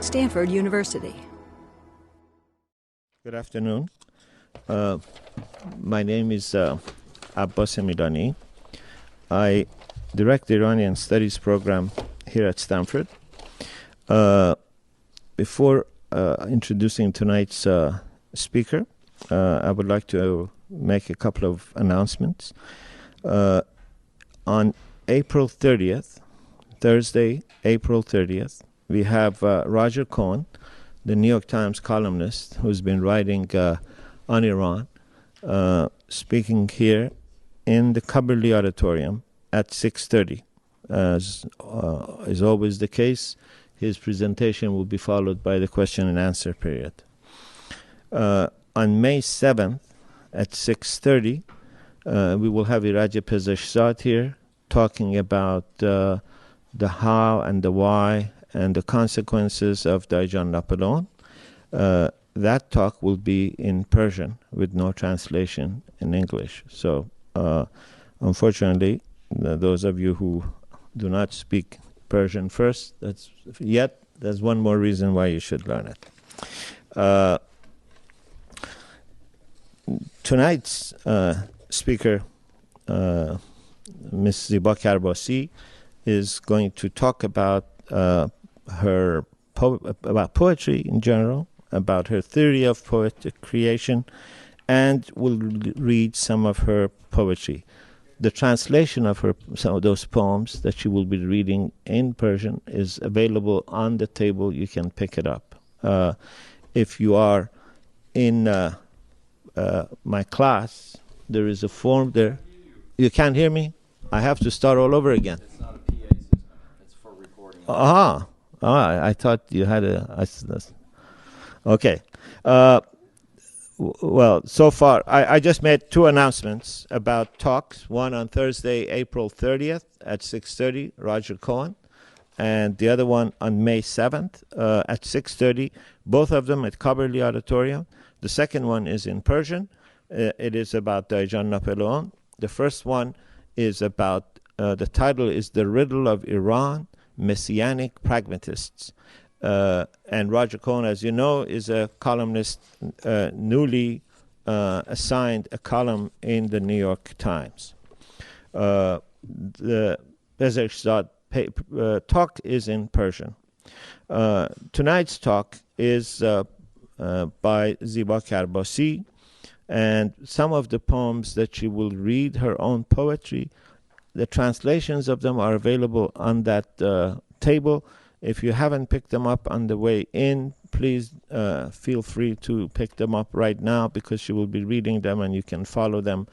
Stanford University. Good afternoon. My name is Abbas Midani. I direct the Iranian Studies program here at Stanford. Before introducing tonight's speaker, I would like to make a couple of announcements. On April 30th, Thursday, April 30th, we have Roger Cohen, the New York Times columnist who's been writing on Iran, speaking here in the Kaberli Auditorium at 6:30. As is always the case, his presentation will be followed by the question and answer period. On May 7th at 6:30, we will have Iraja Pezeshzad here talking about the how and the why and the consequences of Dajan Napoleon. That talk will be in Persian with no translation in English. So, unfortunately, those of you who do not speak Persian first, there's one more reason why you should learn it. Tonight's speaker, Ms. Ziba Karbassi, is going to talk about about poetry in general, about her theory of poetic creation, and will read some of her poetry. The translation of some of those poems that she will be reading in Persian is available on the table. You can pick it up. If you are in my class, there is a form there. You can't hear me? I have to start all over again. It's not a PA system. It's for recording. I thought you had okay. Well, so far, I just made two announcements about talks. One on Thursday, April 30th at 6:30, Roger Cohen, and the other one on May 7th at 6:30, both of them at Kaberli Auditorium. The second one is in Persian. It is about Dajan Napoleon. The first one is about, the title is The Riddle of Iran, Messianic Pragmatists. And Roger Cohen, as you know, is a columnist newly assigned a column in the New York Times. The Pezeshzad talk is in Persian. Tonight's talk is by Ziba Karbassi, and some of the poems that she will read, her own poetry, the translations of them are available on that table. If you haven't picked them up on the way in, please feel free to pick them up right now, because she will be reading them and you can follow them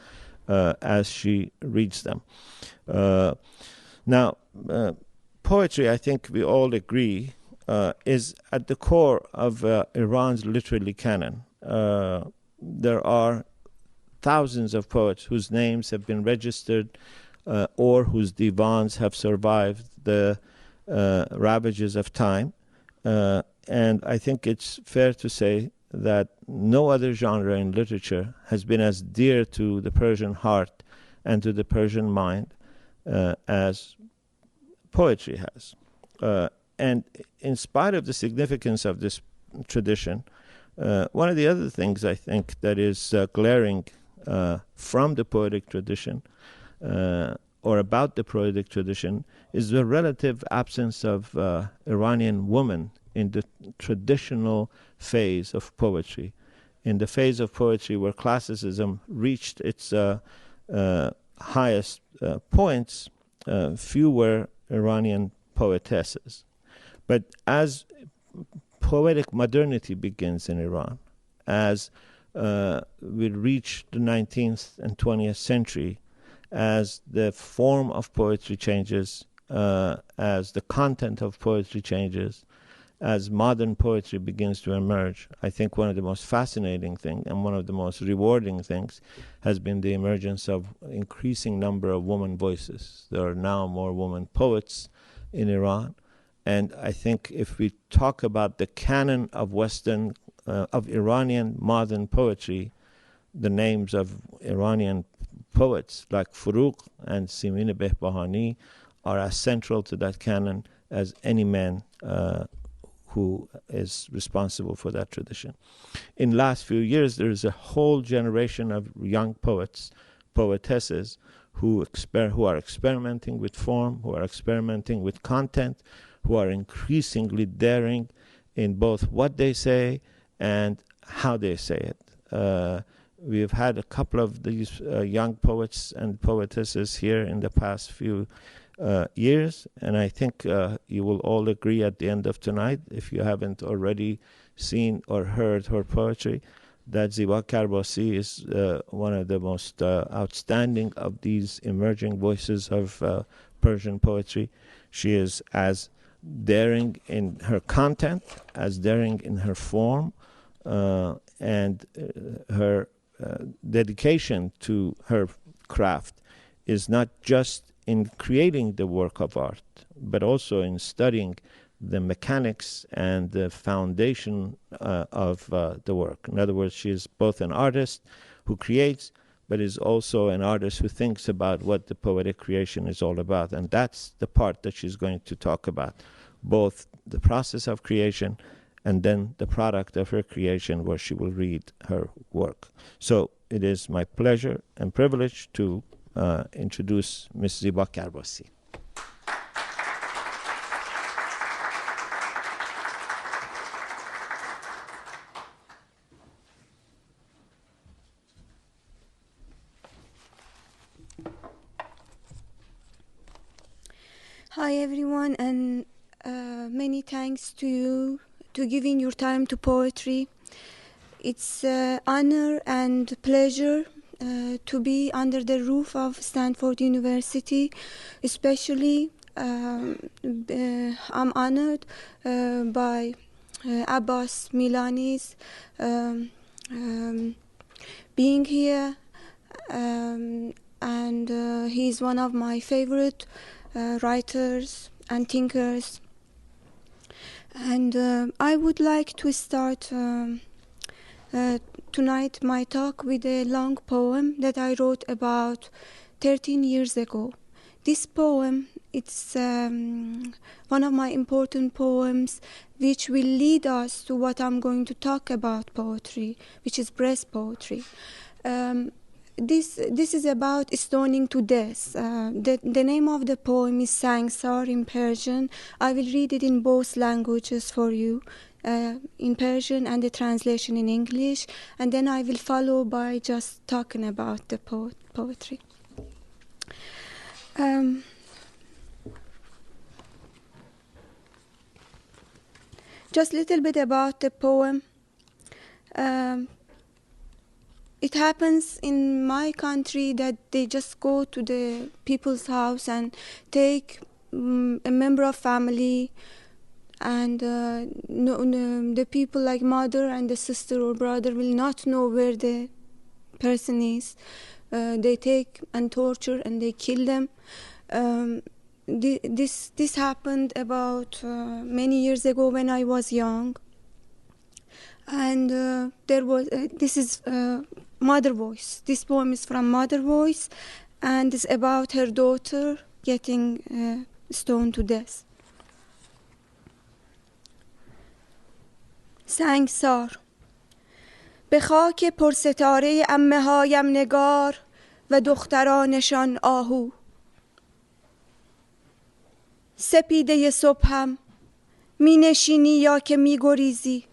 as she reads them. Now, poetry, I think we all agree, is at the core of Iran's literary canon. There are thousands of poets whose names have been registered or whose divans have survived the ravages of time. And I think it's fair to say that no other genre in literature has been as dear to the Persian heart and to the Persian mind as poetry has. And in spite of the significance of this tradition, one of the other things I think that is glaring from the poetic tradition or about the poetic tradition is the relative absence of Iranian women in the traditional phase of poetry. In the phase of poetry where classicism reached its highest points, few were Iranian poetesses. But as poetic modernity begins in Iran, as we reach the 19th and 20th century, as the form of poetry changes, as the content of poetry changes, as modern poetry begins to emerge, I think one of the most fascinating things and one of the most rewarding things has been the emergence of increasing number of women voices. There are now more women poets in Iran. And I think if we talk about the canon of Iranian modern poetry, the names of Iranian poets like Furugh and Simin Behbahani are as central to that canon as any man who is responsible for that tradition. In the last few years, there is a whole generation of young poets, poetesses, who are experimenting with form, who are experimenting with content, who are increasingly daring in both what they say and how they say it. We've had a couple of these young poets and poetesses here in the past few years, and I think you will all agree at the end of tonight, if you haven't already seen or heard her poetry, that Ziba Karbassi is one of the most outstanding of these emerging voices of Persian poetry. She is as daring in her content, as daring in her form, and her dedication to her craft is not just in creating the work of art, but also in studying the mechanics and the foundation of the work. In other words, she is both an artist who creates, but is also an artist who thinks about what the poetic creation is all about. And that's the part that she's going to talk about, both the process of creation and then the product of her creation, where she will read her work. So it is my pleasure and privilege to introduce Ms. Ziba Karbassi. Hi everyone, and many thanks to you to giving your time to poetry. It's honor and pleasure to be under the roof of Stanford University. Especially I'm honored by Abbas Milani's being here, and he's one of my favorite writers and thinkers. And I would like to start tonight my talk with a long poem that I wrote about 13 years ago. This poem, it's one of my important poems which will lead us to what I'm going to talk about poetry, which is breast poetry. This is about stoning to death. The name of the poem is Sangsar in Persian. I will read it in both languages for you, in Persian and the translation in English, and then I will follow by just talking about the poetry. Just a little bit about the poem. It happens in my country that they just go to the people's house and take a member of family, and the people like mother and the sister or brother will not know where the person is. They take and torture and they kill them. This happened about many years ago when I was young. And there was this is Mother Voice. This poem is from Mother Voice, and it's about her daughter getting stoned to death. سنگسار. به خاک پرستاره عمه‌هایم نگار و دخترانشان آهو. سپیده صبحم می نشینی یا که می گریزی،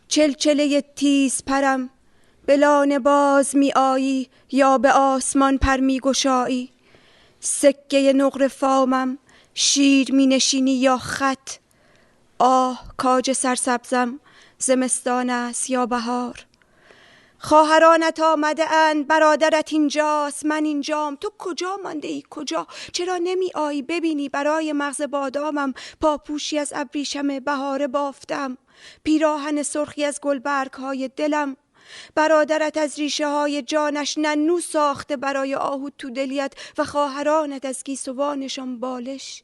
چلچله تیز پرم به لانه باز می آیی یا به آسمان پر می گشایی. سکه نقره فامم شیر می نشینی یا خط. آه کاج سرسبزم زمستان است یا بهار. خواهرانت آمده اند، برادرت اینجاست، من اینجام. تو کجا مانده ای کجا؟ چرا نمی آیی ببینی برای مغز بادامم پاپوشی از ابریشم بهاره بافتم، پیراهن سرخی از گلبرگ های دلم. برادرت از ریشه های جانش ننو ساخته برای آهو تو دلیت و خواهرانت از گیسوانشان بالش.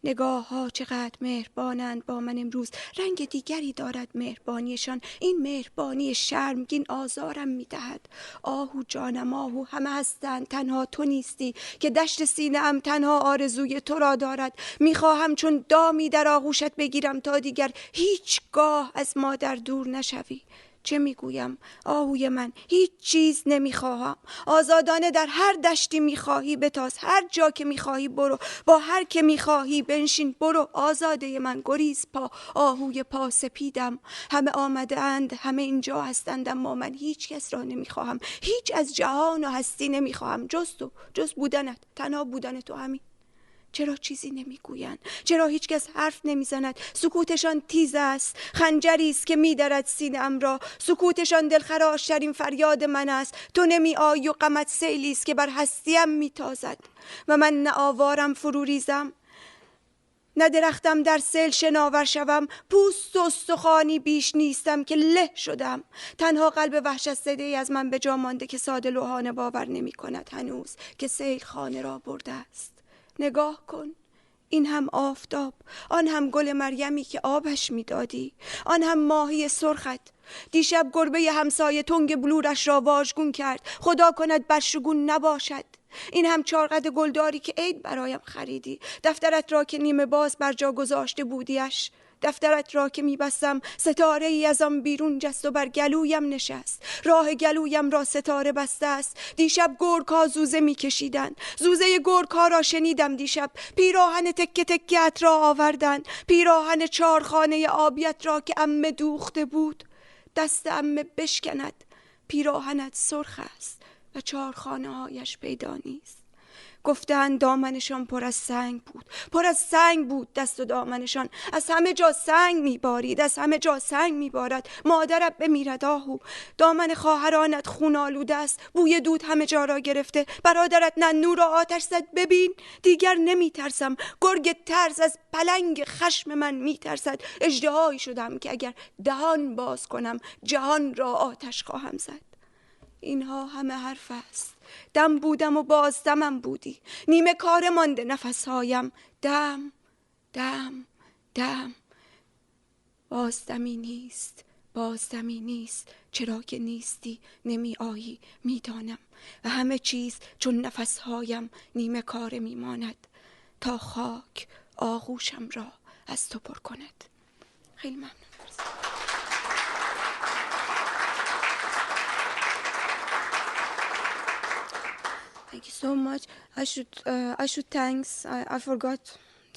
نگاه ها چقدر مهربانند با من امروز، رنگ دیگری دارد مهربانیشان. این مهربانی شرمگین آزارم میدهد. آهو جانم آهو، همه هستند تنها تو نیستی، که دشت سینه ام تنها آرزوی تو را دارد. میخواهم چون دامی در آغوشت بگیرم تا دیگر هیچگاه از مادر دور نشوی. چه میگویم آهوی من؟ هیچ چیز نمیخواهم. آزادانه در هر دشتی میخواهی بتاز، هر جا که میخواهی برو، با هر که میخواهی بنشین برو. آزاده من گریز پا، آهوی پا سپیدم. همه آمده اند، همه اینجا هستند، اما من هیچ کس را نمیخواهم. هیچ از جهان و هستی نمیخواهم جز تو، جز بودنت، تنها بودن تو. همین. چرا چیزی نمیگویند؟ چرا هیچ کس حرف نمیزند؟ سکوتشان تیز است، خنجری است که میدرد سینه ام را. سکوتشان دلخراشترین فریاد من است. تو نمی آیی و غمت سیلی است که بر هستیم میتازد و من نه آوارم فرو ریزم، نه درختم در سیل شناور شوم. پوست و استخوانی بیش نیستم که له شدم. تنها قلب وحشت زده ای از من به جا مانده که ساده لوحانه باور نمی کند هنوز که سیل خانه را برده است. نگاه کن، این هم آفتاب، آن هم گل مریمی که آبش میدادی، آن هم ماهی سرخت. دیشب گربه همسایه تنگ بلورش را واژگون کرد، خدا کند برشگون نباشد. این هم چارقد گلداری که عید برایم خریدی، دفترت را که نیمه باز بر جا گذاشته بودیش. دفترت را که میبستم ستاره ای از آن بیرون جست و بر گلویم نشست. راه گلویم را ستاره بسته است. دیشب گرگ ها زوزه میکشیدن، زوزه گرگ ها را شنیدم دیشب. پیراهن تکه تکیت را آوردن، پیراهن چارخانه آبیت را که عمه دوخته بود. دست عمه بشکند، پیراهنت سرخ است و چارخانه هایش پیدا نیست. گفتند دامنشان پر از سنگ بود، پر از سنگ بود دست و دامنشان. از همه جا سنگ میبارید، از همه جا سنگ میبارد. مادرت بمیرد آهو، دامن خواهرانت خون آلوده است. بوی دود همه جا را گرفته. برادرت نور را آتش زد. ببین دیگر نمیترسم. گرگ ترس از پلنگ خشم من میترسد. اژدهایی شدم که اگر دهان باز کنم جهان را آتش خواهم زد. اینها همه حرف است. دم بودم و باز دمم بودی. نیمه کار مانده نفسهایم. دم دم دم. بازدمی نیست، بازدمی نیست. چرا که نیستی نمی آیی میدانم و همه چیز چون نفسهایم نیمه کار میماند تا خاک آغوشم را از تو پر کند. خیلی ممنون. Thank you so much. I should thanks. I forgot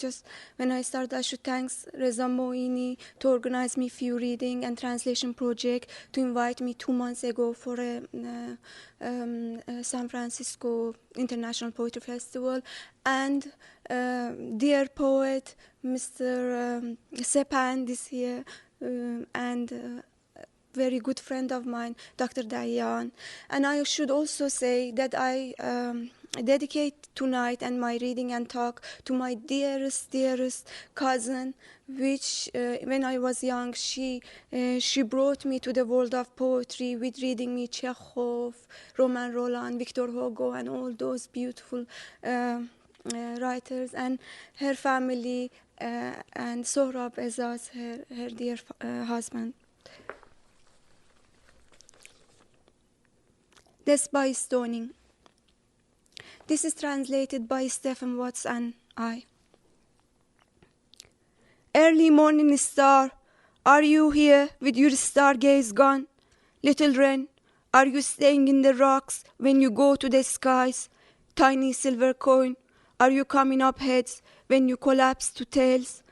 just when I started. I should thanks Reza Moini to organize me few reading and translation project, to invite me 2 months ago for a San Francisco International Poetry Festival, and dear poet Mr. Sepand is here, and very good friend of mine, Dr. Dayan. And I should also say that I dedicate tonight and my reading and talk to my dearest cousin, which when I was young, she brought me to the world of poetry with reading me Chekhov, Roman Roland, Victor Hugo, and all those beautiful writers, and her family, and Sohrab Ezaz, her dear husband. Death by Stoning. This is translated by Stephen Watts and I. Early morning star, are you here with your stargaze gone? Little wren, are you staying in the rocks when you go to the skies? Tiny silver coin, are you coming up heads when you collapse to tails?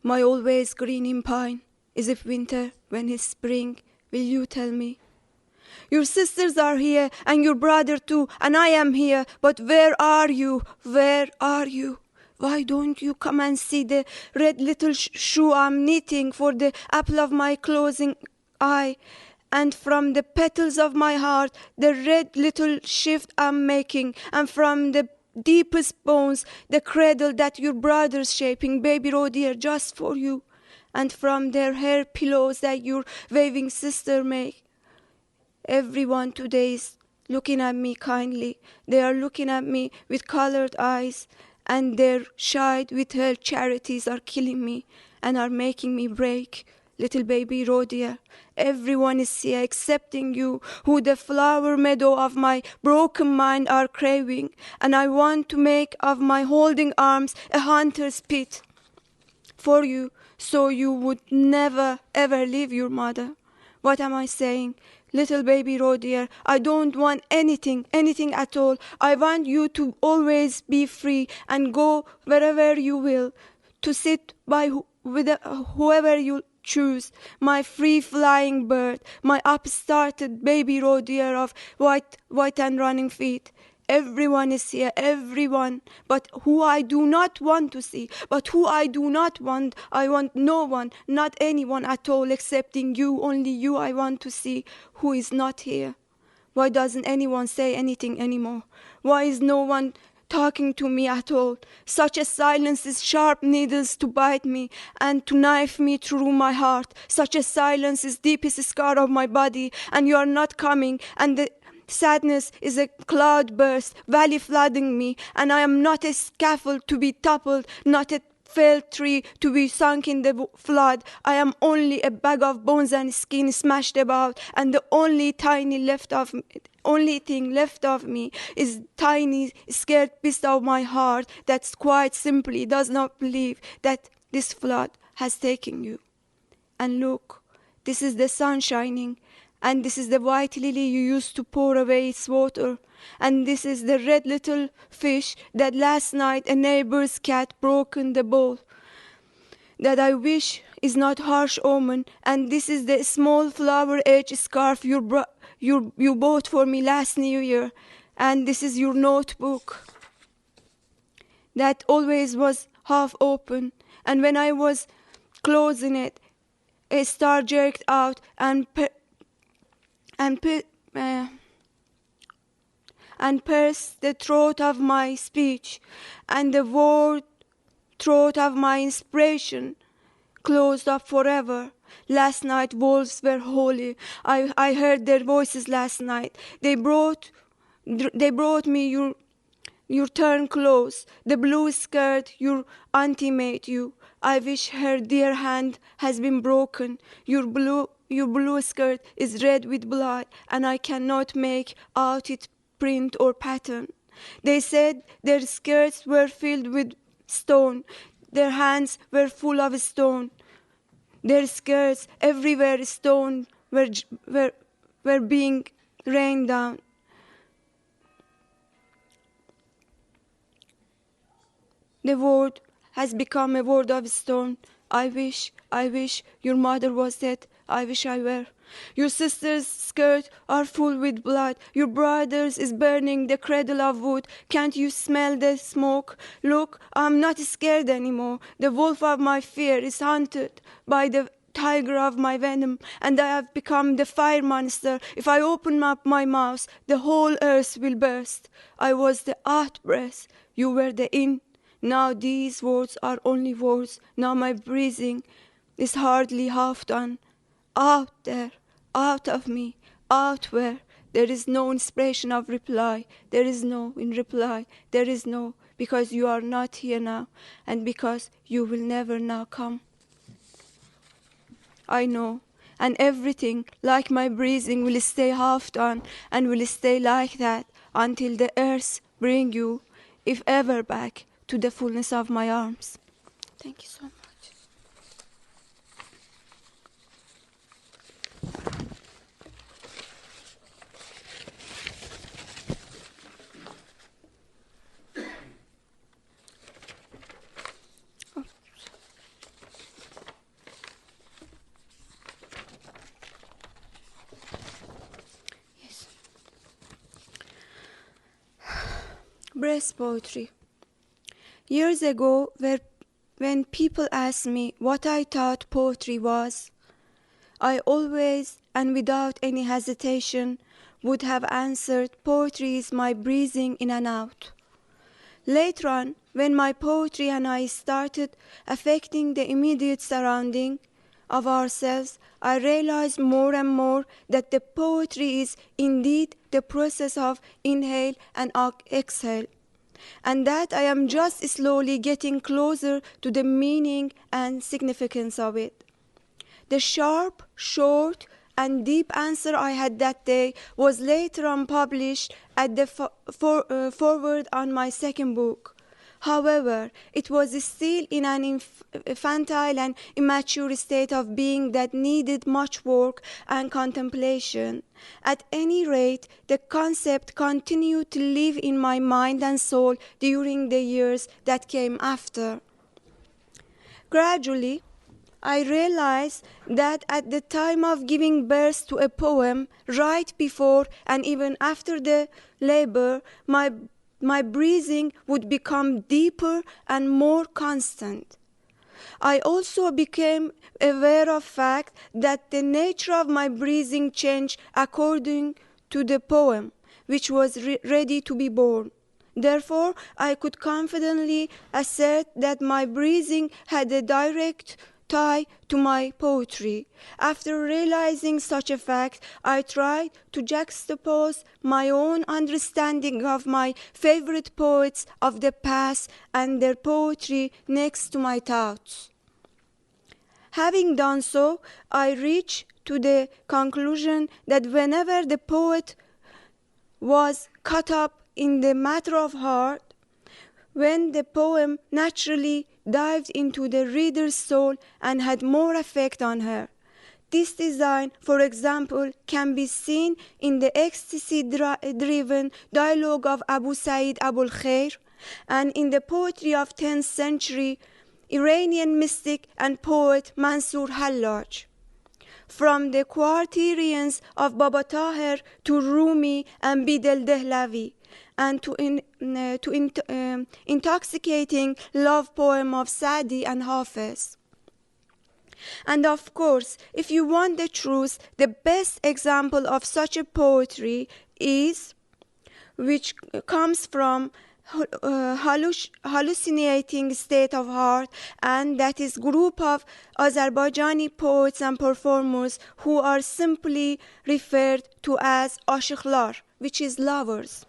My always greening pine, is it winter when it's spring? Will you tell me? Your sisters are here and your brother too, and I am here, but where are you? Where are you? Why don't you come and see the red little shoe I'm knitting for the apple of my closing eye, and from the petals of my heart the red little shift I'm making, and from the deepest bones the cradle that your brother's shaping, baby dear, just for you, and from their hair pillows that your waving sister make. Everyone today is looking at me kindly. They are looking at me with colored eyes, and their shide with her charities are killing me and are making me break. Little baby Rhodia, everyone is here excepting you, who the flower meadow of my broken mind are craving, and I want to make of my holding arms a hunter's pit for you, so you would never ever leave your mother. What am I saying? Little baby Rhodia, I don't want anything at all. I want you to always be free and go wherever you will, to sit by with whoever you choose, my free-flying bird, my upstarted baby Rhodia of white and running feet. Everyone is here, everyone, but who I do not want to see, but who I do not want. I want no one, not anyone at all, excepting you, only you I want to see, who is not here. Why doesn't anyone say anything anymore? Why is no one talking to me at all? Such a silence is sharp needles to bite me and to knife me through my heart. Such a silence is deepest scar of my body, and you are not coming, and the sadness is a cloud burst, valley flooding me, and I am not a scaffold to be toppled, not a felled tree to be sunk in the flood. I am only a bag of bones and skin smashed about, and the only thing left of me is tiny, scared beast of my heart that quite simply does not believe that this flood has taken you. And look, this is the sun shining, and this is the white lily you used to pour away its water, and this is the red little fish that last night a neighbor's cat broke in the bowl, that I wish is not harsh omen, and this is the small flower-edged scarf you bought for me last New Year, and this is your notebook that always was half open, and when I was closing it, a star jerked out and pierced the throat of my speech, and the word throat of my inspiration closed up forever. Last night wolves were holy. I heard their voices last night. They brought me your turn clothes, the blue skirt your auntie made you. I wish her dear hand has been broken. Your blue skirt is red with blood, and I cannot make out its print or pattern. They said their skirts were filled with stone. Their hands were full of stone. Their skirts, everywhere stone, were being rained down. The word has become a word of stone. I wish your mother was dead. I wish I were. Your sister's skirts are full with blood. Your brother's is burning the cradle of wood. Can't you smell the smoke? Look, I'm not scared anymore. The wolf of my fear is hunted by the tiger of my venom, and I have become the fire monster. If I open up my mouth, the whole earth will burst. I was the out-breath. You were the in. Now these words are only words. Now my breathing is hardly half done. Out there, out of me, out where there is no inspiration of reply. There is no in reply. There is no, because you are not here now, and because you will never now come. I know, and everything, like my breathing, will stay half done, and will stay like that until the earth bring you, if ever, back to the fullness of my arms. Thank you so much. Yes. Breast poetry. Years ago, when people asked me what I thought poetry was, I always and without any hesitation would have answered, poetry is my breathing in and out. Later on, when my poetry and I started affecting the immediate surrounding of ourselves, I realized more and more that the poetry is indeed the process of inhale and exhale. and that I am just slowly getting closer to the meaning and significance of it. The sharp, short, and deep answer I had that day was later on published at the foreword on my second book. However, it was still in an infantile and immature state of being that needed much work and contemplation. At any rate, the concept continued to live in my mind and soul during the years that came after. Gradually, I realized that at the time of giving birth to a poem, right before and even after the labor, my breathing would become deeper and more constant. I also became aware of the fact that the nature of my breathing changed according to the poem, which was ready to be born. Therefore, I could confidently assert that my breathing had a direct tie to my poetry. After realizing such a fact, I tried to juxtapose my own understanding of my favorite poets of the past and their poetry next to my thoughts. Having done so, I reached to the conclusion that whenever the poet was caught up in the matter of heart, when the poem naturally dived into the reader's soul and had more effect on her. This design, for example, can be seen in the ecstasy-driven dialogue of Abu Sa'id Abul Khair and in the poetry of 10th century Iranian mystic and poet Mansur Hallaj. From the quatrains of Baba Tahir to Rumi and Bidel Dehlavi, and to intoxicating love poem of Sa'di and Hafiz. And of course, if you want the truth, the best example of such a poetry is, which comes from hallucinating state of heart, and that is group of Azerbaijani poets and performers who are simply referred to as ashiqlar, which is lovers.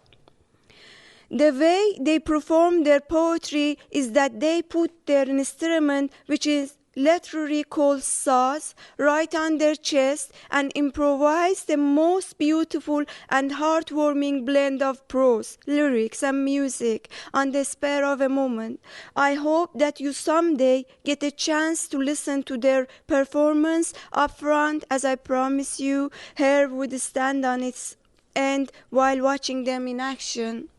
The way they perform their poetry is that they put their instrument, which is literally called saz, right on their chest and improvise the most beautiful and heartwarming blend of prose, lyrics, and music on the spur of a moment. I hope that you someday get a chance to listen to their performance up front, as I promise you, hair would stand on its end while watching them in action.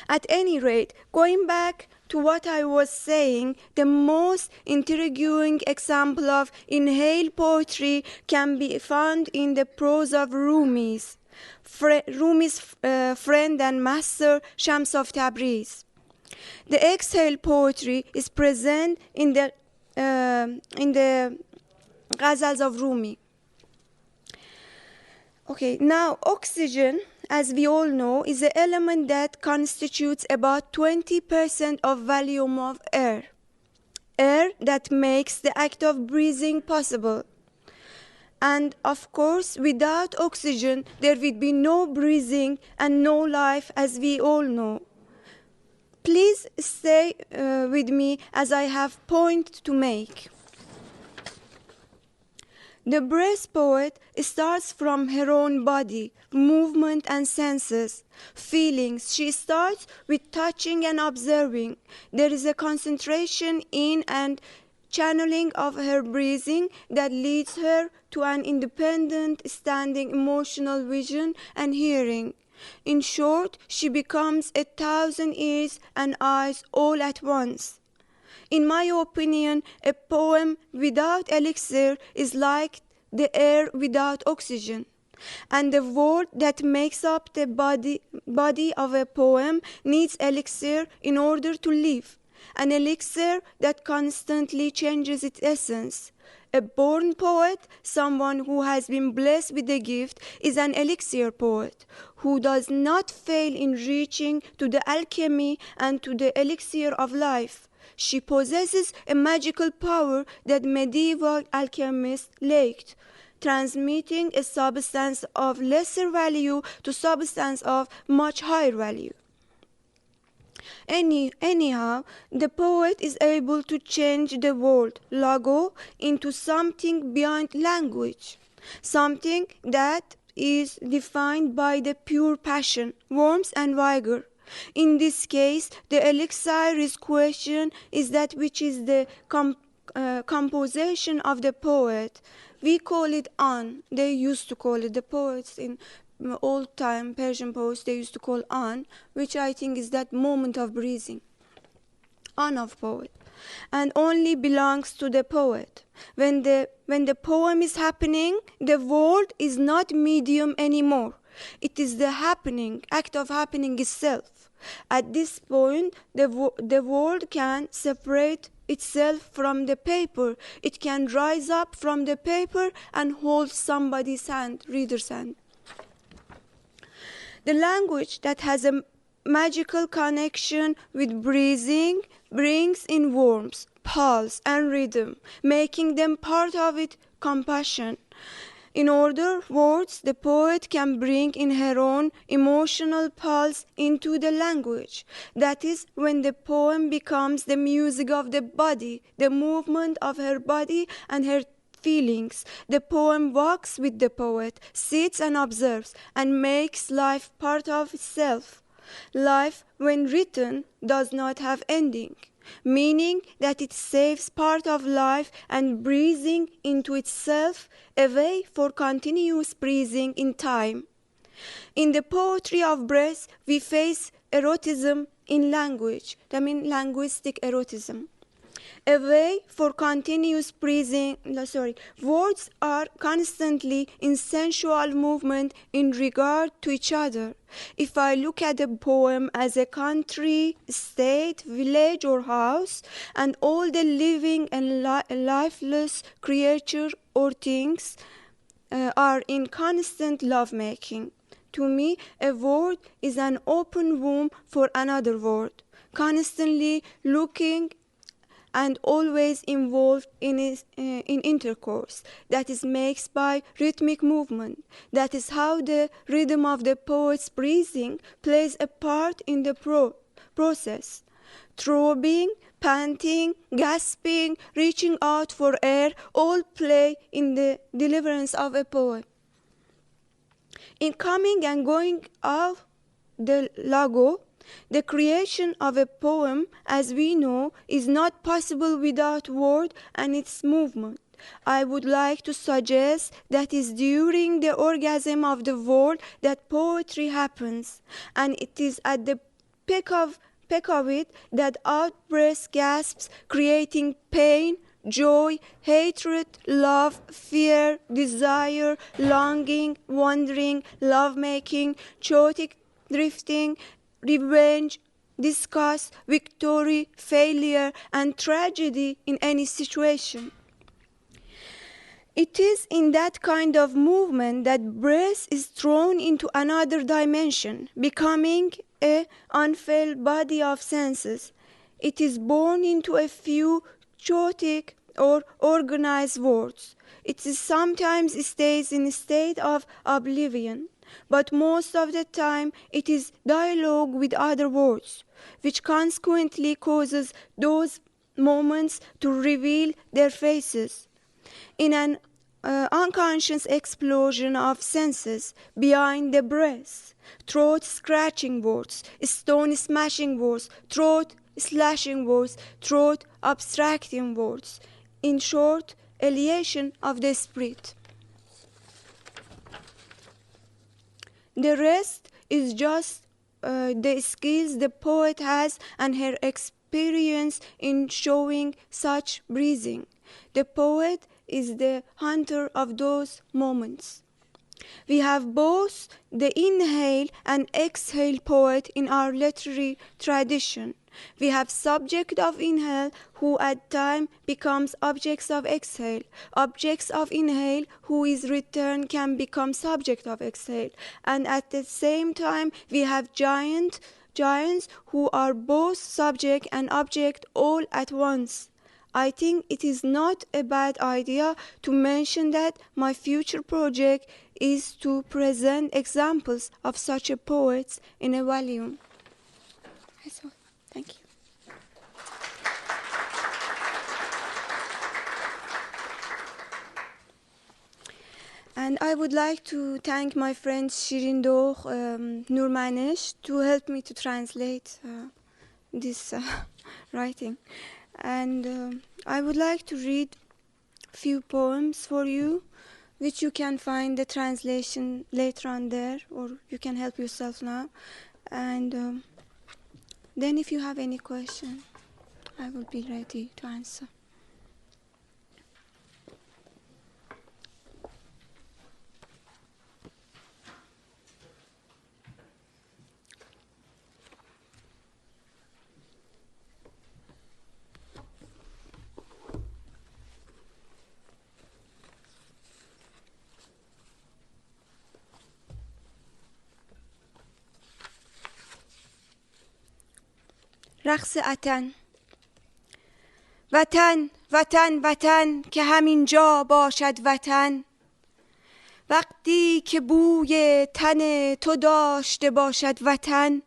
At any rate, going back to what I was saying, the most intriguing example of inhaled poetry can be found in the prose of Rumi's friend and master Shams of Tabriz. The exhale poetry is present in the ghazals of Rumi. Okay, now oxygen, as we all know, is an element that constitutes about 20% of volume of air. Air that makes the act of breathing possible. And of course, without oxygen, there would be no breathing and no life, as we all know. Please stay with me as I have points to make. The breath poet starts from her own body, movement and senses, feelings. She starts with touching and observing. There is a concentration in and channeling of her breathing that leads her to an independent, standing emotional vision and hearing. In short, she becomes 1,000 ears and eyes all at once. In my opinion, a poem without elixir is like the air without oxygen. And the word that makes up the body of a poem needs elixir in order to live. An elixir that constantly changes its essence. A born poet, someone who has been blessed with the gift, is an elixir poet, who does not fail in reaching to the alchemy and to the elixir of life. She possesses a magical power that medieval alchemists lacked, transmitting a substance of lesser value to substance of much higher value. Anyhow, the poet is able to change the word logo into something beyond language, something that is defined by the pure passion, warmth and vigor. In this case, the elixir's question is that which is the composition of the poet. We call it an. They used to call it, the poets in old time Persian poets, they used to call an, which I think is that moment of breathing. An of poet. And only belongs to the poet. When the poem is happening, the word is not medium anymore. It is the happening, act of happening itself. At this point, the word can separate itself from the paper. It can rise up from the paper and hold somebody's hand, reader's hand. The language that has a magical connection with breathing brings in warmth, pulse, and rhythm, making them part of it compassion. In other words, the poet can bring in her own emotional pulse into the language. That is when the poem becomes the music of the body, the movement of her body and her feelings. The poem walks with the poet, sits and observes, and makes life part of itself. Life, when written, does not have ending, meaning that it saves part of life and breathing into itself, a way for continuous breathing in time. In the poetry of breath, we face erotism in language, I mean linguistic erotism. A way for continuous breathing, words are constantly in sensual movement in regard to each other. If I look at a poem as a country, state, village or house, and all the living and lifeless creatures or things are in constant lovemaking. To me, a word is an open womb for another word, constantly looking and always involved in intercourse, that is makes by rhythmic movement. That is how the rhythm of the poet's breathing plays a part in the process. Throbbing, panting, gasping, reaching out for air, all play in the deliverance of a poem. In coming and going of the logo, the creation of a poem, as we know, is not possible without word and its movement. I would like to suggest that is during the orgasm of the word that poetry happens, and it is at the peak of it that outbursts gasps, creating pain, joy, hatred, love, fear, desire, longing, wandering, lovemaking, chaotic drifting, revenge, disgust, victory, failure, and tragedy in any situation. It is in that kind of movement that breath is thrown into another dimension, becoming an unfelt body of senses. It is born into a few chaotic or organized words. It is sometimes stays in a state of oblivion, but most of the time it is dialogue with other words, which consequently causes those moments to reveal their faces. In an unconscious explosion of senses behind the breath, throat-scratching words, stone-smashing words, throat-slashing words, throat-abstracting words. In short, elation of the spirit. The rest is just the skills the poet has and her experience in showing such breathing. The poet is the hunter of those moments. We have both the inhale and exhale poet in our literary tradition. We have subject of inhale who at time becomes objects of exhale. Objects of inhale who is returned can become subject of exhale. And at the same time we have giants who are both subject and object all at once. I think it is not a bad idea to mention that my future project is to present examples of such a poets in a volume. Thank you. And I would like to thank my friends Shirin Dokh, Nurmanesh, to help me to translate this writing. And I would like to read a few poems for you, which you can find the translation later on there, or you can help yourself now. And then if you have any question, I will be ready to answer. رقص وطن. وطن وطن وطن که همین جا باشد وطن، وقتی که بوی تن تو داشته باشد وطن،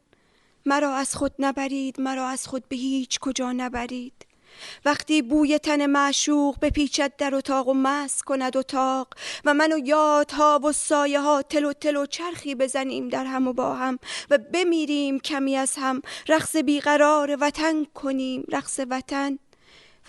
مرا از خود نبرید، مرا از خود به هیچ کجا نبرید. وقتی بوی تن معشوق بپیچد در اتاق و مست کند اتاق، و من و یادها و سایه ها تل و چرخی بزنیم در هم و با هم و بمیریم کمی از هم، رقص بیقرار وطن کنیم، رقص وطن.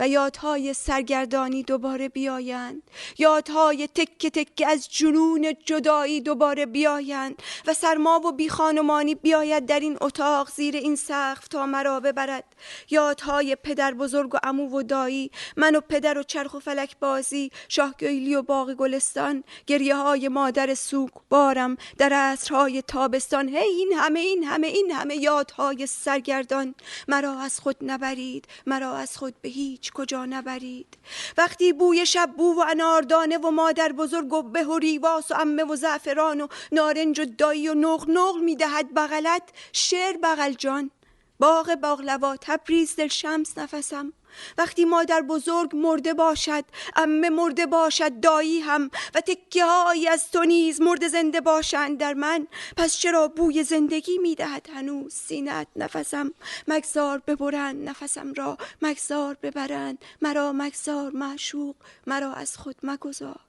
و یادهای سرگردانی دوباره بیایند، یادهای تکه تکه از جنون جدایی دوباره بیایند، و سرما و بی خانمانی بیاید در این اتاق زیر این سقف تا مرا ببرد. یادهای پدر بزرگ و عمو و دایی، من و پدر و چرخ و فلک بازی، شاهگیلی و باغ گلستان، گریه های مادر سوگ بارم در عصرهای تابستان. هی این همه یادهای سرگردان، مرا از خود نبرید، مرا از خود به هیچ کجا نبرید. وقتی بوی شب بو و اناردانه و مادر بزرگ و به و ریواس و عمه و زعفران و نارنج و دایی و نقل میدهد بغلت، شعر بغل جان، باغ باقلوا، تبریز دل شمس نفسم. وقتی مادر بزرگ مرده باشد، عمه مرده باشد، دایی هم، و تکه هایی از تو نیز مرده زنده باشند در من، پس چرا بوی زندگی میدهد هنوز سینه‌ات نفسم؟ مگذار ببرند نفسم را، مگذار ببرند مرا، مگذار معشوق مرا از خود مگذار.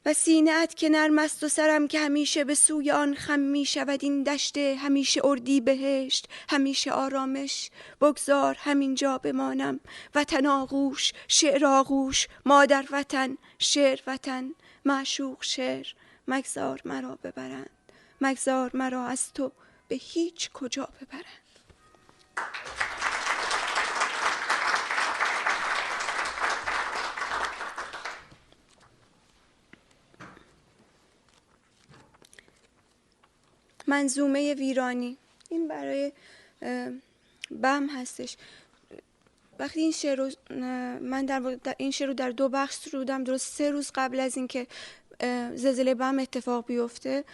و سینه‌ات که نرم است و سرم که همیشه به سوی آن خم می شود، این دشت همیشه اردی بهشت، همیشه آرامش، بگذار همینجا بمانم. وطن آغوش، شعر آغوش، مادر وطن، شعر وطن، معشوق شعر، مگذار مرا ببرند، مگذار مرا از تو به هیچ کجا ببرند. منظومه ویرانی. این برای بم هستش. وقتی این شعر رو من این شعر رو در 2 بخش سرودم، درست 3 روز قبل از اینکه زلزله بم اتفاق بیفته.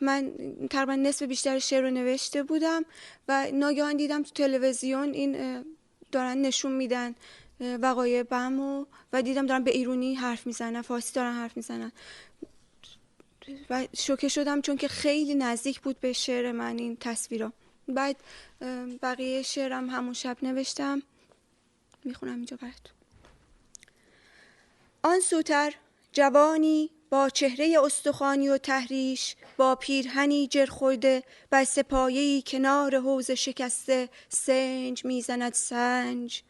من تقریبا نصف بیشتر شعر رو نوشته بودم و ناگهان دیدم تو تلویزیون این دارن نشون میدن وقایع بم و دیدم دارن به ایرانی حرف میزنن، فارسی دارن حرف میزنن و شوکه شدم، چون که خیلی نزدیک بود به شعر من این تصویرها. بعد بقیه شعرم همون شب نوشتم، میخونم اینجا براتون. آن سوتر جوانی با چهره استخوانی و تحریش، با پیرهنی جر خورده بر سپایه‌ای کنار حوض شکسته، سنج میزند سنج.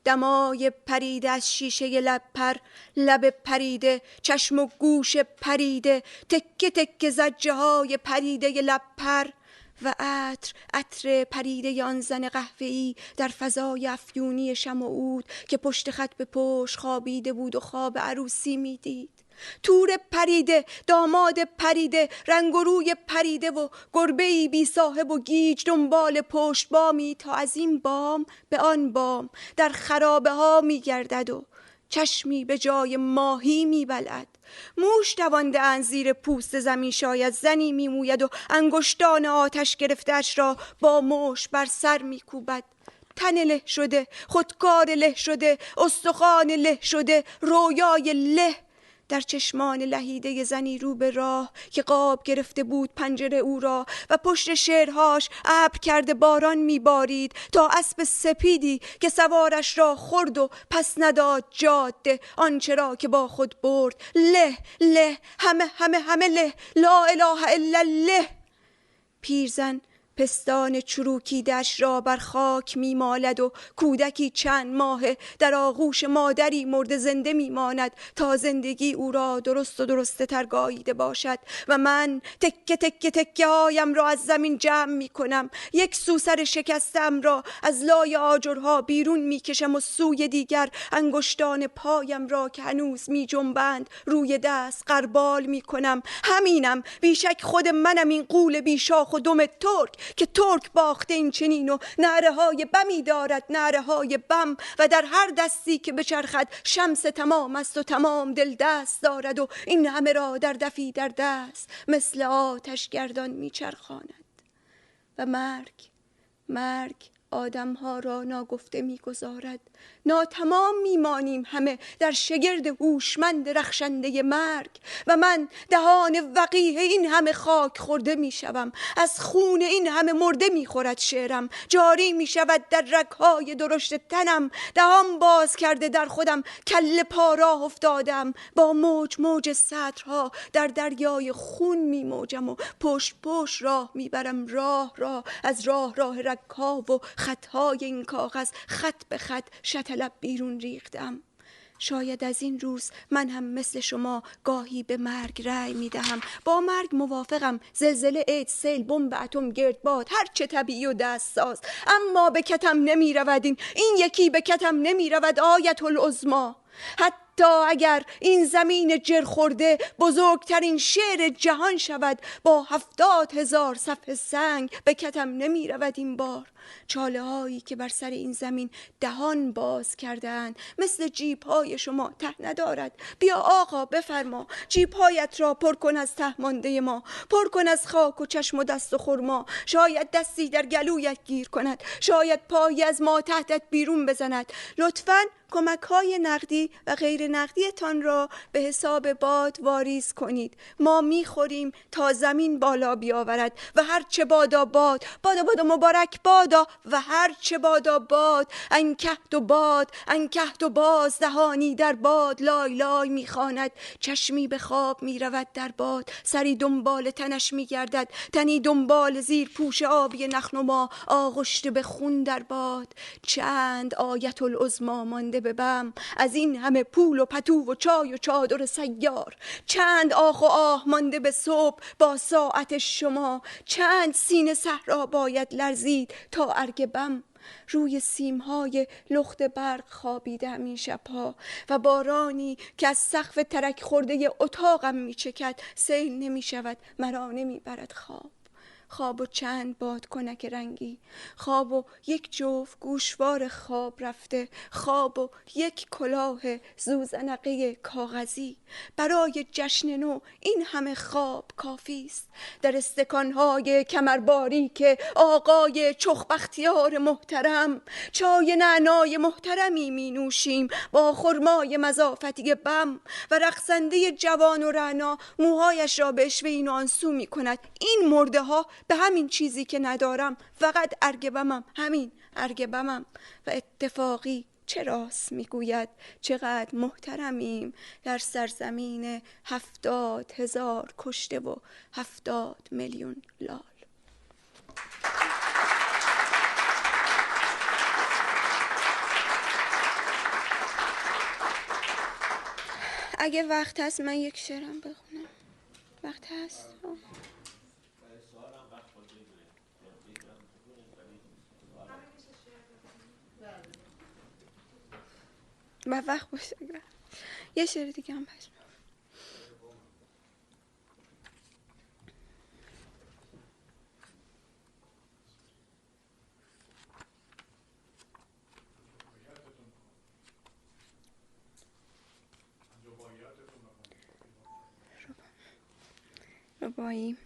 دمای پریده از شیشه لب پر، لب پریده، چشم و گوش پریده، تکه تکه زجه های پریده لب پر، و عطر پریده آن زن قهوه‌ای در فضای افیونی شمع و عود که پشت خط به پشت خوابیده بود و خواب عروسی میدید. تور پریده، داماد پریده، رنگ و روی پریده و گربه‌ای بی صاحب و گیج دنبال پشت بامی تا از این بام به آن بام در خرابه ها می گردد و چشمی به جای ماهی می بلد. موش دوانده اند زیر پوست زمین، شاید زنی می موید و انگشتان آتش گرفته‌اش را با مشت بر سر می کوبد. تن له شده، خودکار له شده، استخوان له شده، رویای له در چشمان لهیده زنی رو به راه که قاب گرفته بود پنجره او را و پشت شعرهاش ابر کرده باران میبارید تا اسب سپیدی که سوارش را خورد و پس نداد جاده آنچه را که با خود برد. له له همه همه همه له، لا اله الا الله. پیرزن پستان چروکیدش را بر خاک میمالد و کودکی چند ماهه در آغوش مادری مرد زنده میماند تا زندگی او را درست و درسته تر گاییده باشد و من تکه تکه تکه هایم را از زمین جمع میکنم، یک سو سر شکستم را از لای آجرها بیرون میکشم و سوی دیگر انگشتان پایم را که هنوز میجنبند روی دست قربال میکنم. همینم، بیشک خود منم این غول بیشاخ و دم ترک که ترک باخته این چنین و نعره های بمی دارد، نعره های بم، و در هر دستی که بچرخد شمس تمام است و تمام دل دست دارد و این همه را در دفی در دست مثل آتش گردان میچرخاند. و مرگ آدمها را ناگفته میگذارد. ناتمام میمانیم همه در شگرد هوشمند رخشنده مرگ و من دهان وقیح این همه خاک خورده میشوم. از خون این همه مرده میخورد شعرم، جاری میشود در رگهای درشت تنم. دهان باز کرده در خودم کله پا راه افتادم، با موج سطرها در دریای خون میموجم و پشت راه میبرم، راه از راه رگها و خطهای این کاغذ خط به خط شتلب بیرون ریختم. شاید از این روز من هم مثل شما گاهی به مرگ رأی میدهم، با مرگ موافقم، زلزله، ایدز، سیل، بمب اتم، گردباد، هر چه طبیعی و دست ساز، اما به کتم نمی رود این یکی به کتم نمی رود، آیت العظما. حتی اگر این زمین جر خورده بزرگترین شعر جهان شود با 70,000 صفحه سنگ، به کتم نمی رود این بار. چاله هایی که بر سر این زمین دهان باز کردند مثل جیب های شما ته ندارد. بیا آقا بفرما، جیب هایت را پر کن از ته مانده ما، پر کن از خاک و چشم و دست و خرما. شاید دستی در گلویت گیر کند، شاید پایی از ما تحتت بیرون بزند. لطفاً کمک های نقدی و غیر نقدی تان را به حساب باد واریز کنید. ما میخوریم تا زمین بالا بیاورد و هر چه بادا باد مبارک بادا و هر چه بادا باد، انکهت و باز دهانی در باد لای لای میخواند. چشمی به خواب میرود در باد، سری دنبال تنش میگردد، تنی دنبال زیر پوش آبی نخنما آغشته به خون در باد. چند آیت العظما مانده به بم از این همه پول و پتو و چای و چادر سیار، چند آخ و آه مانده به صبح با ساعت شما، چند سینه صحرا باید لرزید تا ارگ بم. روی سیمهای لخت برق خوابیدم این شبها و بارانی که از سقف ترک خورده اتاقم میچکد سیل نمیشود، مرا نمیبرد خواب و چند بادکنک رنگی، خواب و یک جفت گوشوار خواب رفته، خواب و یک کلاه زوزنقه کاغذی. برای جشن نو این همه خواب کافی است. در استکانهای کمرباری که آقای چخبختیار محترم چای نعنای محترمی می نوشیم با خرمای مضافتی بم و رقصنده جوان و رعنا موهایش را به اشوه این و آنسو می کند. این مرده ها به همین چیزی که ندارم، فقط ارگبمم، همین ارگبمم. و اتفاقی چه راست میگوید، چقدر محترمیم در سرزمین 70,000 کشته و 70 میلیون لال. اگه وقت هست من یک شعرم بخونم. وقت هست؟ و وقت باشه یه شعر دیگه هم پس ربایی.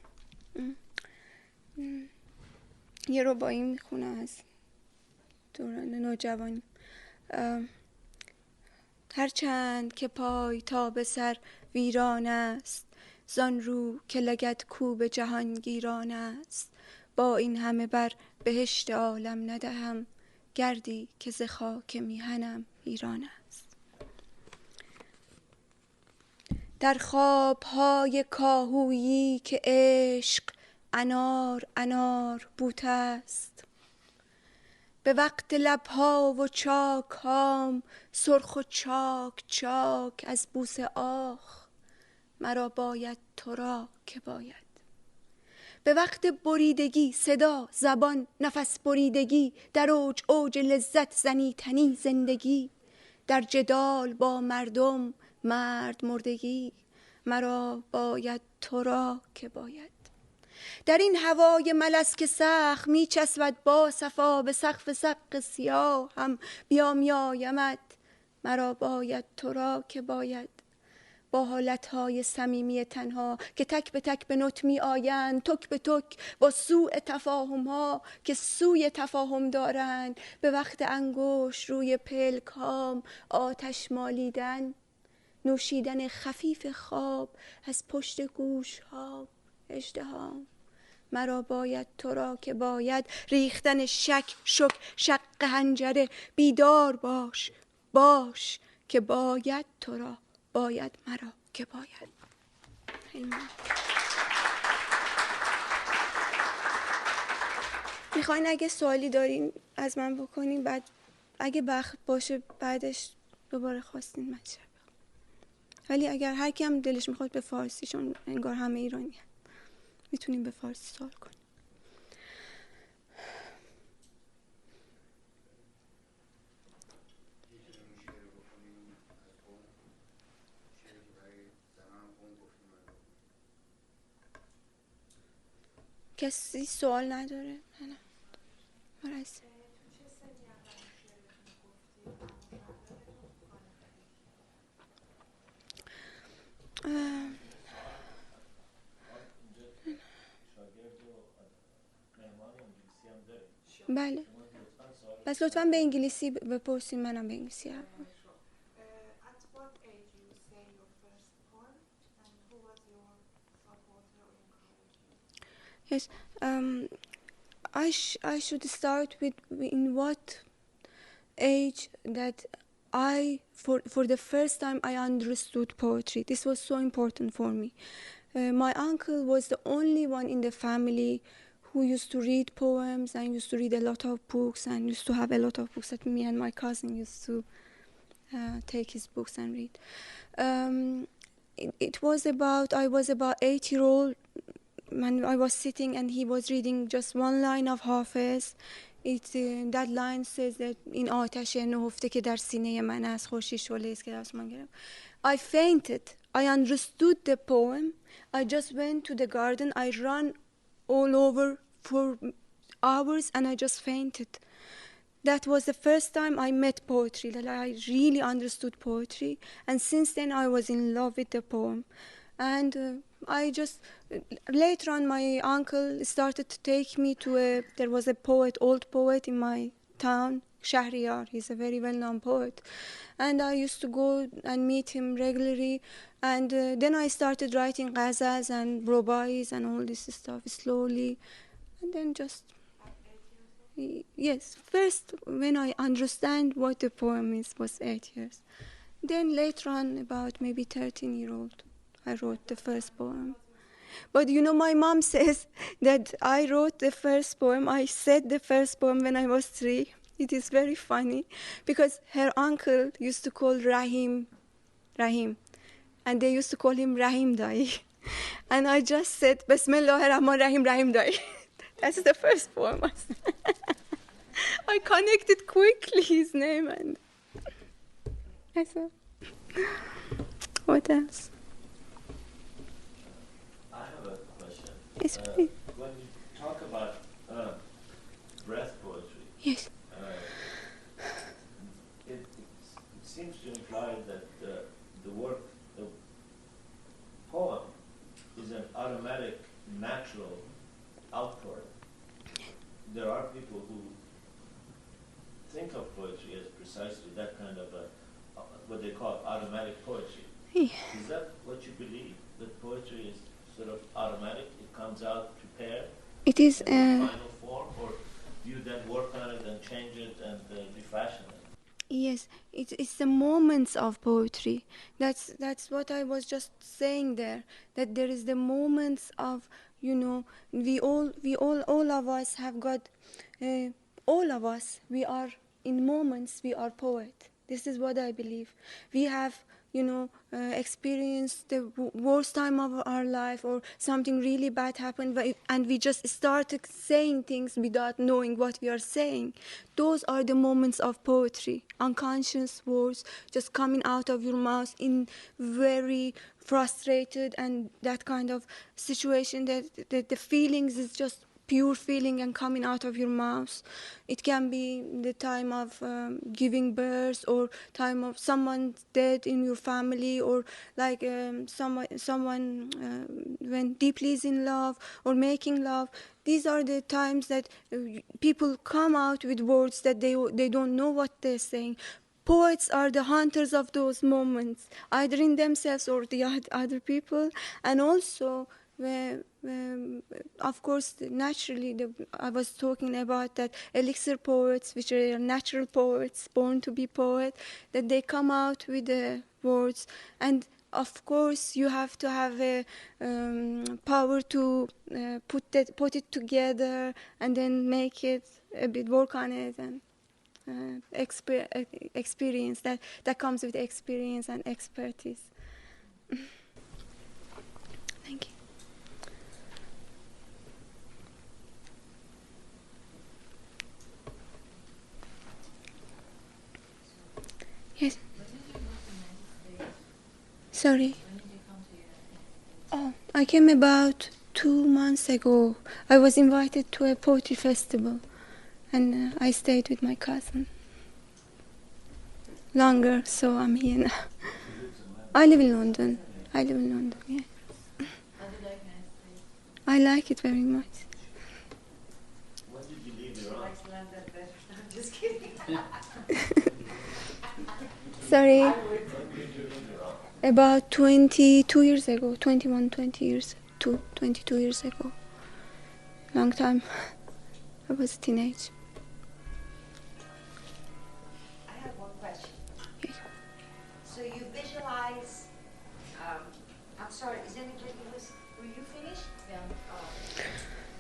یه ربایی میخونه از دوران نوجوانی. هرچند که پای تا به سر ویران است، زان رو که لگدکوب جهانگیران است. با این همه بر بهشت عالم ندهم، گردی که ز خاک میهنم ایران است. در خوابهای کاهویی که عشق انار انار بوته است، به وقت لبها و چاک هام سرخ و چاک چاک از بوس آخ، مرا باید تو را که باید. به وقت بریدگی صدا زبان نفس بریدگی، در اوج اوج لذت زنی تنی زندگی، در جدال با مردم مرد مردگی، مرا باید تو را که باید. در این هوای ملس که سخت می چسبد با صفا، به سقف سق سیاه هم بیامد، مرا باید تو را که باید. با حالتهای صمیمی تنها که تک به تک به نط می آیند، تک به تک با سوء تفاهم ها که سوی تفاهم دارند، به وقت انگشت روی پلک هام آتش مالیدن، نوشیدن خفیف خواب از پشت گوش ها اژدهام، مرا باید تو را که باید. ریختن شک شک شق حنجره، بیدار باش باش که باید تو را باید مرا که باید. میخواین اگه سوالی دارین از من بکنین، بعد اگه وقت باشه بعدش دوباره خواستین من شب. ولی اگر هر کی هم دلش میخواد به فارسی، چون انگار همه ایرانی هم، میتونیم به فارسی سوال کنیم. کسی سوال نداره؟ نه مرسی. بله بس لطفاً به انگلیسی بپرسین، منم به انگلیسی هم. Yes, I should start with in what age that for the first time I understood poetry. This was so important for me. My uncle was the only one in the family who used to read poems and used to read a lot of books and used to have a lot of books that me and my cousin used to take his books and read. I was about 8-year-old. When I was sitting and he was reading just one line of Hafiz. That line says that in آتش نهفته که در سینه من است، خورشید شعله است که در آسمان گرفت. I fainted. I understood the poem. I just went to the garden. I ran all over for hours and I just fainted. That was the first time I met poetry, that I really understood poetry. And since then I was in love with the poem. And I just later on my uncle started to take me to there was a old poet in my town, Shahriyar. He's a very well-known poet, and I used to go and meet him regularly. And then I started writing ghazals and rubais and all this stuff slowly, and then just yes. First, when I understand what the poem is, was 8 years. Then later on, about maybe 13-year-old. I wrote the first poem. But you know, my mom says that I wrote the first poem. I said the first poem when I was 3. It is very funny because her uncle used to call Rahim, and they used to call him Rahim Dai. And I just said, Bismillah ar-Rahman Rahim, Rahim Dai. That's the first poem. I connected quickly his name and I said, what else? When you talk about breath poetry, yes, it seems to imply that the poem is an automatic, natural outpour. There are people who think of poetry as precisely that kind of what they call automatic poetry. Is that what you believe? That poetry is sort of automatic? It comes out prepared It is. in final form, or do you then work on it and change it and refashion it? Yes, it's the moments of poetry. That's what I was just saying there. That there is the moments of, you know, all of us have got, all of us, we are in moments, we are poet. This is what I believe. We have, you know, experienced the worst time of our life, or something really bad happened, and we just started saying things without knowing what we are saying. Those are the moments of poetry. Unconscious words just coming out of your mouth in very frustrated and that kind of situation, that the feelings is just pure feeling and coming out of your mouth. It can be the time of giving birth, or time of someone dead in your family, or like someone when deeply is in love or making love. These are the times that people come out with words that they don't know what they're saying. Poets are the hunters of those moments, either in themselves or the other people. And also, of course, naturally, I was talking about that elixir poets, which are natural poets, born to be poet, that they come out with the words. And of course, you have to have a power to put it together and then make it a bit, work on it, and experience that comes with experience and expertise. Thank you. Yes. Sorry. Oh, I came about 2 months ago. I was invited to a poetry festival, and I stayed with my cousin longer, so I'm here now. I live in London. Yeah. I like it very much. When did you leave Iran? Likes London better. I'm just kidding. Sorry. About 22 years ago, 22 years ago. Long time. I was a teenager. I have one question. Yes. So you visualize, I'm sorry, is anybody were you finished? Yeah. Oh.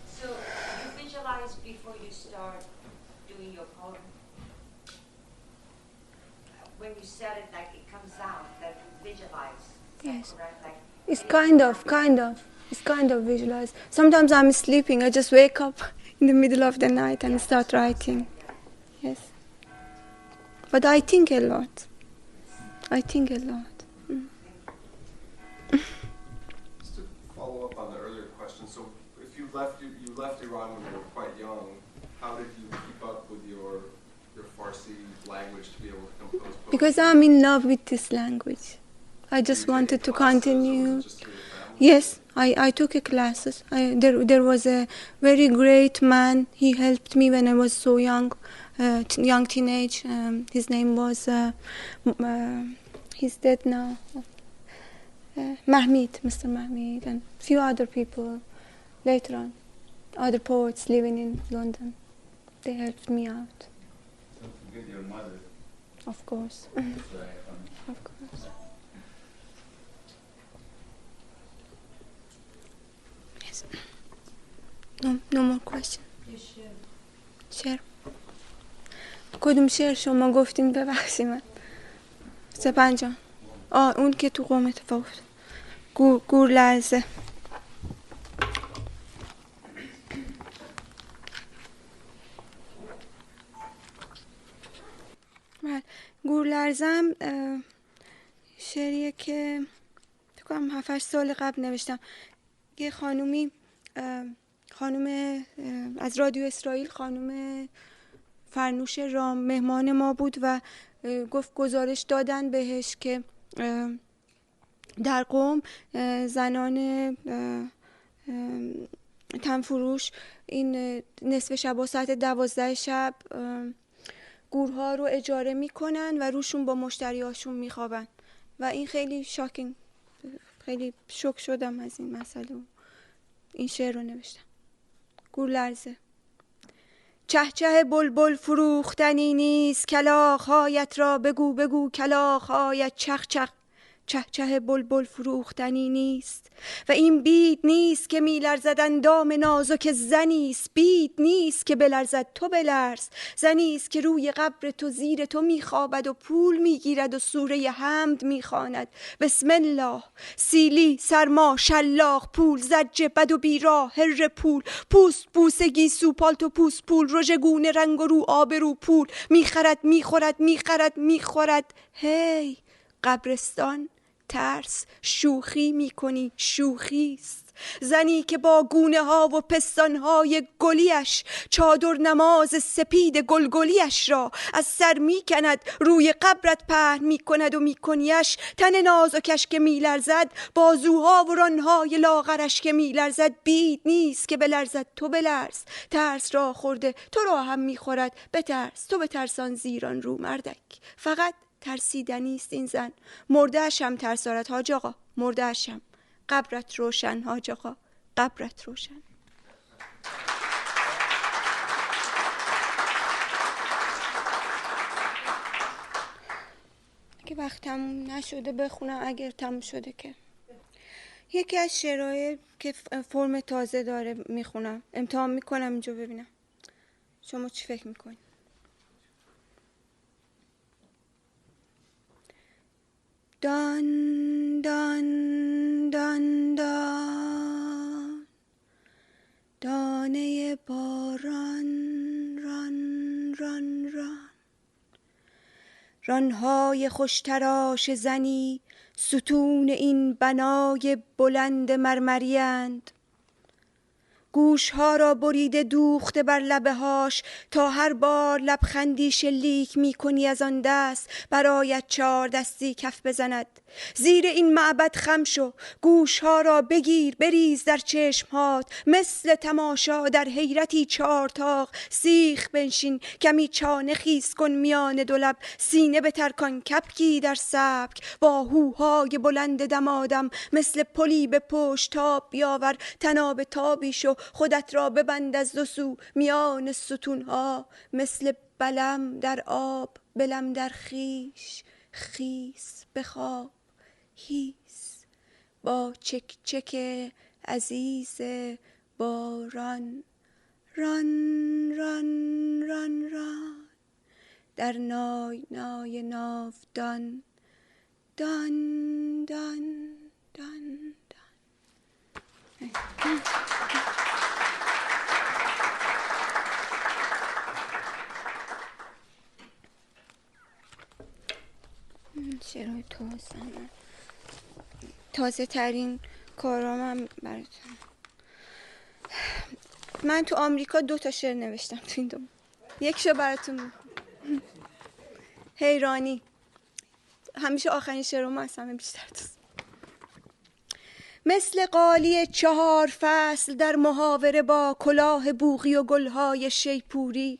So you visualize before you start doing your poem? When you said it, like it comes out, that you visualize. Yes. Correct? Like It's kind of. It's kind of visualized. Sometimes I'm sleeping. I just wake up in the middle of the night and start writing. Yes. But I think a lot. Mm. Just to follow up on the earlier question, so if you left Iran when you were quite young, how did you keep up with your Farsi language to be able to compose poetry? Because I'm in love with this language. I just wanted to continue. Yes, I took classes. There was a very great man. He helped me when I was so young, young teenage. His name was, he's dead now, Mr. Mahmid, and few other people later on, other poets living in London. They helped me out. Don't forget your mother. Of course. Of course. Yes. No more question. شعر. کدوم شعر شما گفتین؟ ببخشی من. سپنجان. اون که تو قم اتفاق افتاد. گور لرزه. گور لرزم شعریه که فکر کنم 7-8 سال قبل نوشتم. یه خانم از رادیو اسرائیل، خانم فرنوش رام، مهمان ما بود و گفت گزارش دادن بهش که در قم زنان تنفروش این نصف شب و ساعت 12 شب گورها رو اجاره میکنن و روشون با مشتریاشون میخوابن و این خیلی شاکینگ، خیلی شوک شدم از این مسئله. این شعر رو نوشتم. گورلرزه. چهچه بلبل فروختنی نیست، کلاغ‌هایت را بگو بگو کلاغ‌هایت چخ چخ. چهچه بلبل فروختنی نیست و این بید نیست که میلرزد اندام نازک زنی است. بید نیست که بلرزد تو بلرز، زنی است که روی قبر تو زیر تو میخوابد و پول میگیرد و سوره حمد میخواند. بسم الله. سیلی سرما شلاق پول زجه بد و بیراه هر پول پوست بوسگی سوپالت و پوست پول رژگونه رنگ و رو آبرو پول میخرد میخورد میخرد میخورد. هی قبرستان ترس شوخی میکنی، شوخیست. زنی که با گونه ها و پستان های گلیش چادر نماز سپید گلگلیش را از سر میکند، روی قبرت پهن میکند و میکنیش. تن نازکش که میلرزد، بازوها و رانهای لاغرش که میلرزد. بید نیست که بلرزد تو بلرز، ترس را خورده تو را هم میخورد. بترس تو بترسان زیران رو مردک. فقط ترسیدنیست این زن. مرده‌اش هم ترس دارد حاج آقا، مرده‌اش هم. قبرت روشن حاج آقا، قبرت روشن. اگه وقت تموم نشده بخونم، اگر تموم شده که یکی از شعرهای که فرم تازه داره میخونم، امتحان میکنم اینجا ببینم شما چی فکر میکنید. دان دان دان دان دانه باران ران ران ران. رانهای خوشتراش زنی ستون این بنای بلند مرمری‌اند. گوشها را بریده دوخته بر لبه هاش، تا هر بار لبخندی شلیک می کنی از آن دست برایت 4 دستی کف بزند. زیر این معبد خم شو، گوشها را بگیر بریز در چشمهات، مثل تماشا در حیرتی 4 تاق. سیخ بنشین کمی چانه خیس کن میان 2 لب، سینه به ترکان کپکی در سبک. با هوهای بلند دمادم مثل پلی به پشت تاب بیاور، تناب تابی شو خودت را ببند از 2 سو میان ستونها. مثل بلم در آب بلم در خیش، خیس بخواب هیس. با چک چک عزیز باران ران ران ران ران. در نای نای ناودان دان دان دان دان. شعرهای تازه ترین کارامم براتون. من تو آمریکا 2 تا شعر نوشتم تو این 2. یک شعر براتون حیرانی. همیشه آخرین شعرم هستم بیشتر دوست. مثل قالی 4 فصل در محاوره با کلاه بوغی و گلهای شیپوری،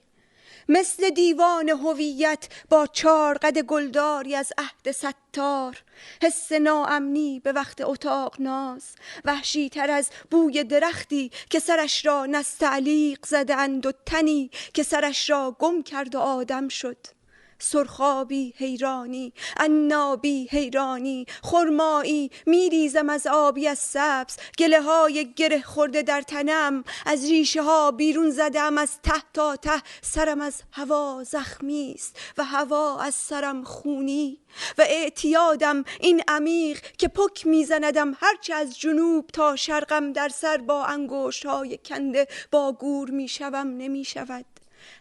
مثل دیوان هویت با 4 قد گلداری از عهد ستار. حس ناامنی به وقت اتاق ناز، وحشی تر از بوی درختی که سرش را نستعلیق زده اند و تنی که سرش را گم کرد و آدم شد. سرخابی حیرانی، عنابی حیرانی، خرمایی میریزم از آبی از سبز. گله های گره خورده در تنم، از ریشه ها بیرون زدم از ته تا ته. سرم از هوا زخمی است و هوا از سرم خونی، و اعتیادم این عمیق که پک میزندم هرچه از جنوب تا شرقم در سر با انگشت های کنده با گور میشوم نمیشود.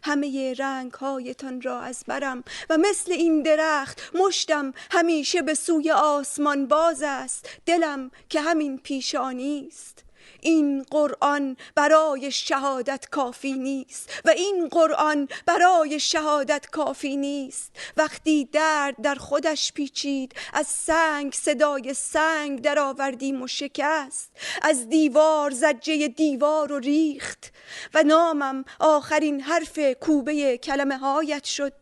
همه رنگ هایتان را از برم و مثل این درخت مشتم همیشه به سوی آسمان باز است. دلم که همین پیشانی است. این قرآن برای شهادت کافی نیست و این قرآن برای شهادت کافی نیست. وقتی درد در خودش پیچید، از سنگ صدای سنگ در آوردیم و شکست. از دیوار زجه دیوار و ریخت و نامم آخرین حرف کوبه کلمه هایت شد.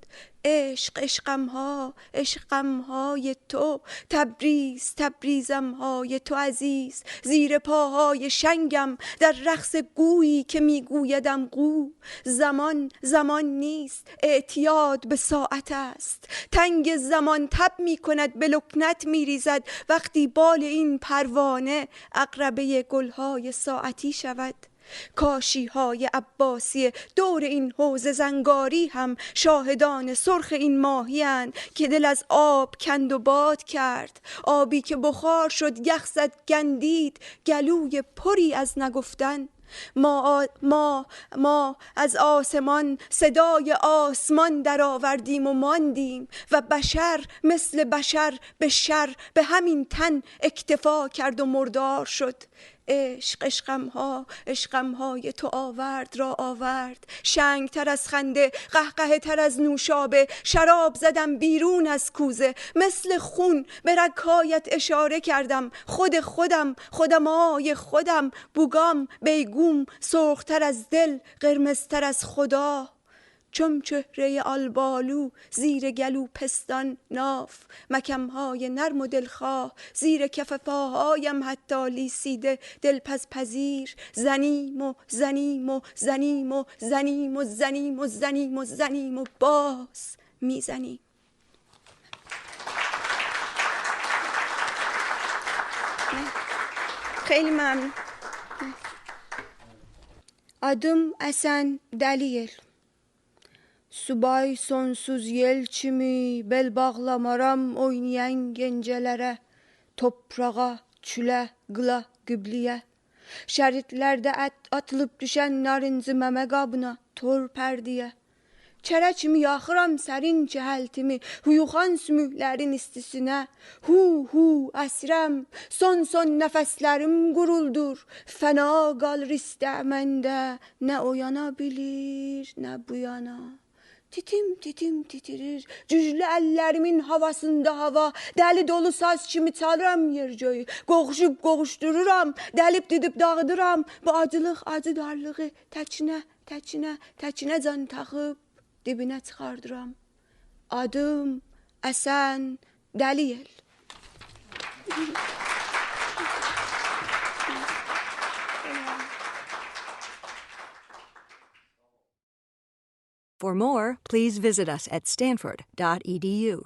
عشق عشقمها عشقمهای تو، تبریز تبریزمهای تو عزیز، زیر پاهای شنگم در رقص گویی که میگویدم گو. زمان زمان نیست، اعتیاد به ساعت است، تنگ زمان تب می کند به لکنت می ریزد وقتی بال این پروانه عقربه گلهای ساعتی شود. کاشی های عباسی دور این حوض زنگاری هم شاهدان سرخ این ماهی‌اند که دل از آب کند و باد کرد. آبی که بخار شد، یخ زد، گندید، گلوی پری از نگفتن. ما از آسمان صدای آسمان در آوردیم و ماندیم و بشر مثل بشر به شر به همین تن اکتفا کرد و مردار شد. عشق عشقمها عشقمهای تو آورد را آورد، شنگ تر از خنده، قهقه تر از نوشابه، شراب زدم بیرون از کوزه، مثل خون به رگهایت اشاره کردم. خودم آی خودم، بوگام بیگوم، سرختر از دل، قرمزتر از خدا. چون چهره آلبالو زیر گلو پستان ناف، مکمهای نرم و دلخواه زیر کف پاهایم حتی لیسیده دلپز پذیر. زنیم و زنیم و زنیم و زنیم و زنیم و زنیم و زنیم و باز میزنیم. خیلی ممنون. Adım Esen Deliyel. Subay sonsuz yel çimi, bel bağlamaram oynayan gencelere, toprağa, çüle, gıla, gübliye. Şeritlerde atılıp düşen narıncı meme qabına, tor perdiye. Çərəçimi yaxıram sərin cəhəltimi, huyuxan sümüklərin istisinə. Hu, əsrəm, son nəfəslərim quruldur, fəna qalır istəməndə, nə o yana bilir, nə bu yana. Titim titirir, cüclü əllərimin havasında hava, dəli dolu saz kimi çalıram yer göyü, qoğuşub qoğuşdururam, dəlib didib dağıdıram, bu acılıq, acı darlığı təkinə can taxıb, dibinə çıxardıram. Adım Əsən Dəliyel. For more, please visit us at stanford.edu.